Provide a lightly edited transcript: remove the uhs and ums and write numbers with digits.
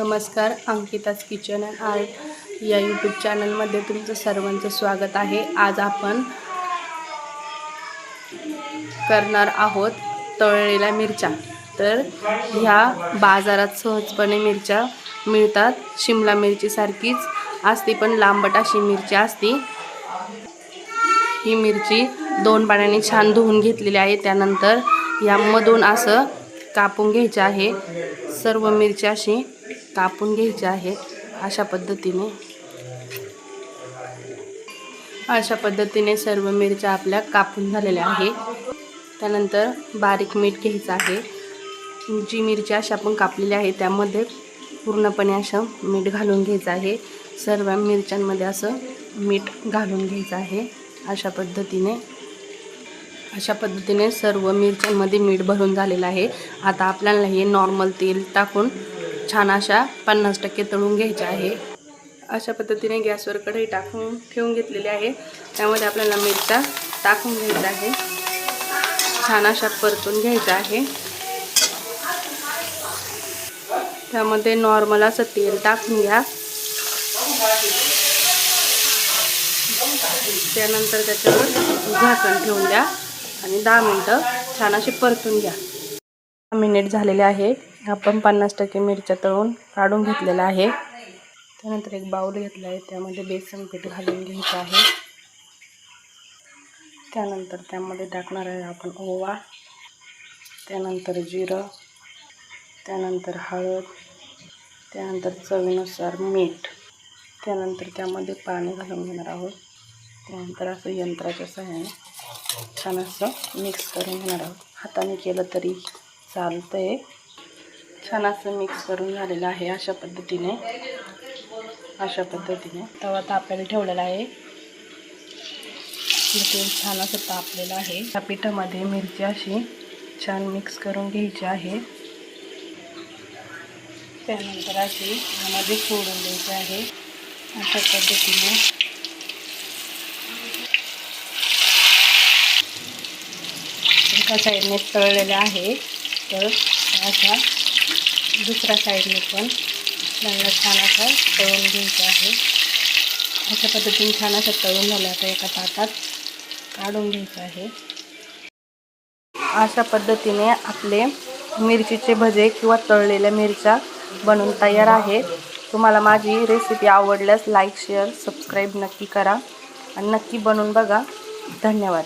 नमस्कार, अंकिताज kitchen and art या YouTube चॅनलमध्ये तुमचं सर्वांचं स्वागत आहे। आज आपण करणार आहोत तळलेल्या मिरच्या। तर ह्या बाजारात सहजपणे मिरच्या मिळतात। शिमला मिरची सारखीच असते पण लांबट अशी मिरची असते। ही मिरची 2 पाण्याने छान धुवून घेतलेली आहे। त्यानंतर यामधून असं कापून घ्यायचे आहे। सर्व मिरच्या अशी कापून घ्यायची आहे। अशा पद्धतीने सर्व मिरच्या आपल्या कापून झालेल्या आहे। त्यानंतर बारीक मीठ घ्यायचं आहे। जी मिरची अशा आपण कापलेली आहे त्यामध्ये पूर्णपणे असं मीठ घालून घ्यायचं आहे। सर्व मिरच्यांमध्ये असं मीठ घालून घ्यायचं आहे। अशा पद्धतीने सर्व मिरच्यांमध्ये मीठ भरून झालेलं आहे। आता आपल्याला हे नॉर्मल तेल टाकून छान अशा 50% तळून घ्यायचे आहे। अशा पद्धतीने गॅसवर कढई टाकून ठेवून घेतलेली आहे। त्यामध्ये आपल्याला मिरच्या टाकून घ्यायच्या आहे। छान अशा परतून घ्यायच्या आहे। त्यामध्ये नॉर्मल असं तेल टाकून घ्या। त्यानंतर त्याच्यावर झाकण ठेवून द्या आणि 10 मिनिटं छान अशी परतून घ्या। 10 मिनिट झालेले आहे। आपण 50% मिरच्या तळून काढून घेतलेला आहे। त्यानंतर एक बाउल घेतला आहे, त्यामध्ये बेसन पीठ घालून घ्यायचं आहे। त्यानंतर त्यामध्ये टाकणार आहे आपण ओवा, त्यानंतर जिरं, त्यानंतर हळद, त्यानंतर चवीनुसार मीठ, त्यानंतर त्यामध्ये पाणी घालून घेणार आहोत। त्यानंतर असं यंत्राच्या सहाय्याने छान असं मिक्स करून घेणार आहोत। हाताने केलं तरी चालतंय। छान असं मिक्स करून झालेलं आहे। अशा पद्धतीने तवा तापायला ठेवलेला आहे। तेल छान असं तापलेलं आहे। त्या पिठामध्ये मिरची अशी छान मिक्स करून घ्यायची आहे। त्यानंतर अशी यामध्ये सोडून द्यायची आहे। अशा पद्धतीने एका साईडने तळलेले आहे, तर अशा दुसऱ्या साईडने पण आपल्याला छान असं तळून घ्यायचं आहे। अशा पद्धतीने छान असं तळून झालं आता एका ताटात काढून घ्यायचं आहे। अशा पद्धतीने आपले मिरचीचे भजे किंवा तळलेल्या मिरच्या बनवून तयार आहे। तुम्हाला माझी रेसिपी आवडल्यास लाईक, शेअर, सबस्क्राईब नक्की करा आणि नक्की बनवून बघा। धन्यवाद।